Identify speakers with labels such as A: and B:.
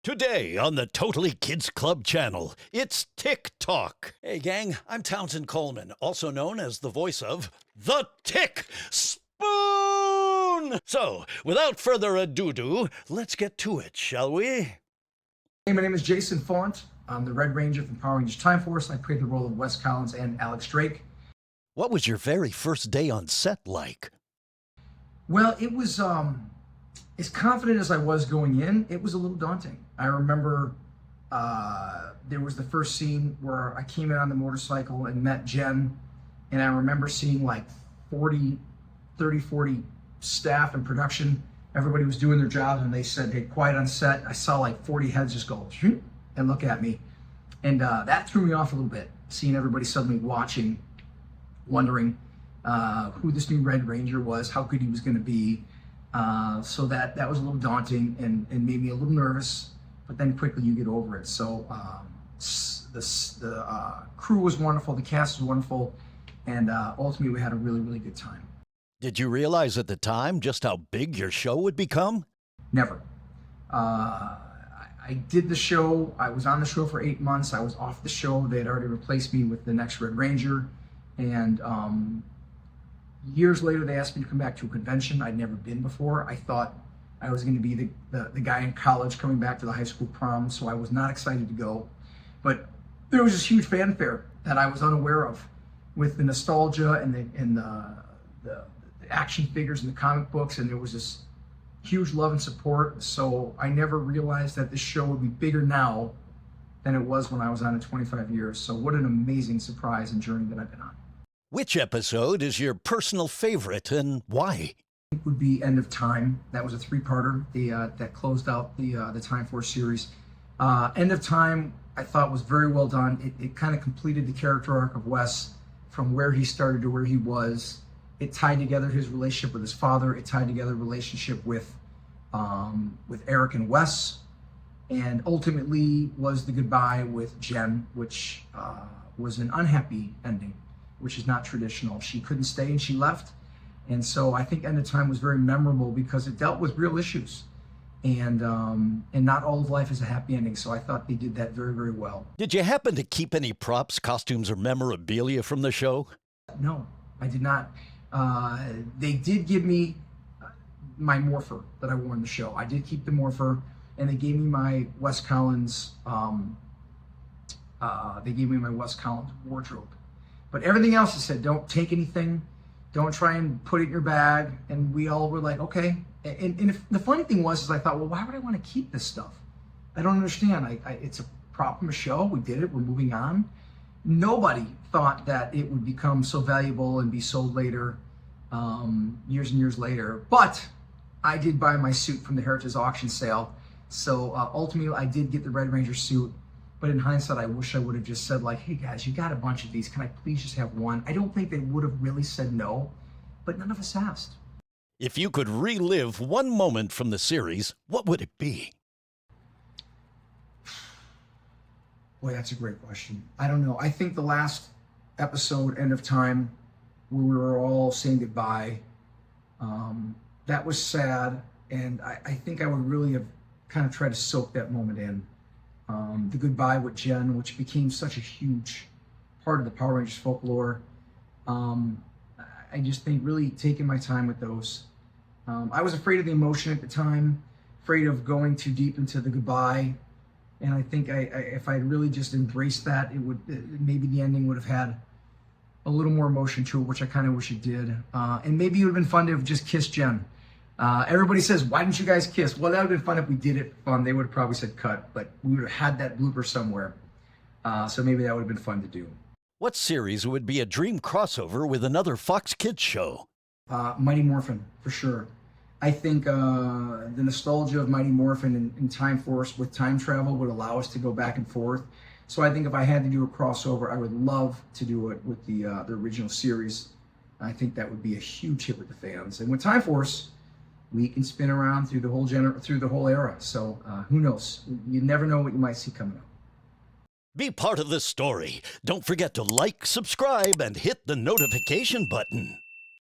A: Today on the Totally Kids Club channel, it's Tick Talk. Hey gang, I'm Townsend Coleman, also known as the voice of The Tick Spoon! So, without further ado, let's get to it, shall we?
B: Hey, my name is Jason Faunt. I'm the Red Ranger from Power Rangers Time Force. I played the role of Wes Collins and Alex Drake.
A: What was your very first day on set like?
B: Well, it was, as confident as I was going in, it was a little daunting. I remember there was the first scene where I came in on the motorcycle and met Jen, and I remember seeing like 40 staff and production. Everybody was doing their jobs, and they said, hey, quiet on set. I saw like 40 heads just go and look at me. And that threw me off a little bit, seeing everybody suddenly watching, wondering who this new Red Ranger was, how good he was going to be. So that was a little daunting and made me a little nervous, but then quickly you get over it. So the crew was wonderful, the cast was wonderful, and ultimately we had a really, really good time.
A: Did you realize at the time just how big your show would become?
B: Never. I did the show. I was on the show for 8 months. I was off the show. They had already replaced me with the next Red Ranger. And years later, they asked me to come back to a convention I'd never been before. I thought I was going to be the guy in college coming back to the high school prom, so I was not excited to go. But there was this huge fanfare that I was unaware of, with the nostalgia and the action figures and the comic books, and there was this huge love and support. So I never realized that this show would be bigger now than it was when I was on it 25 years. So what an amazing surprise and journey that I've been on.
A: Which episode is your personal favorite and why?
B: It would be End of Time. That was a three-parter that closed out the Time Force series. End of Time, I thought, was very well done. It kind of completed the character arc of Wes from where he started to where he was. It tied together his relationship with his father. It tied together relationship with Eric and Wes, and ultimately was the goodbye with Jen, which was an unhappy ending, which is not traditional. She couldn't stay and she left. And so I think End of Time was very memorable because it dealt with real issues. And not all of life is a happy ending. So I thought they did that very, very well.
A: Did you happen to keep any props, costumes, or memorabilia from the show?
B: No, I did not. They did give me my morpher that I wore in the show. I did keep the morpher, and they gave me my Wes Collins. Wardrobe. But everything else, I said, don't take anything. Don't try and put it in your bag. And we all were like, okay. And the funny thing was, I thought, well, why would I want to keep this stuff? I don't understand. It's a prop from a show. We did it. We're moving on. Nobody thought that it would become so valuable and be sold later, years and years later. But I did buy my suit from the Heritage auction sale. So ultimately, I did get the Red Ranger suit. But in hindsight, I wish I would have just said, like, hey guys, you got a bunch of these. Can I please just have one? I don't think they would have really said no, but none of us asked.
A: If you could relive one moment from the series, what would it be?
B: Boy, that's a great question. I don't know. I think the last episode, End of Time, where we were all saying goodbye, that was sad. And I think I would really have kind of tried to soak that moment in. The goodbye with Jen, which became such a huge part of the Power Rangers folklore. I just think really taking my time with those. I was afraid of the emotion at the time, afraid of going too deep into the goodbye. And I think if I really just embraced that, maybe the ending would have had a little more emotion to it, which I kind of wish it did. And maybe it would have been fun to have just kissed Jen. Everybody says, why didn't you guys kiss? Well, that would have been fun if we did it fun. They would have probably said cut, but we would have had that blooper somewhere. So maybe that would have been fun to do.
A: What series would be a dream crossover with another Fox Kids show?
B: Mighty Morphin, for sure. I think the nostalgia of Mighty Morphin and Time Force with time travel would allow us to go back and forth. So I think if I had to do a crossover, I would love to do it with the original series. I think that would be a huge hit with the fans. And with Time Force, we can spin around through the whole era. So who knows? You never know what you might see coming up.
A: Be part of the story. Don't forget to like, subscribe, and hit the notification button.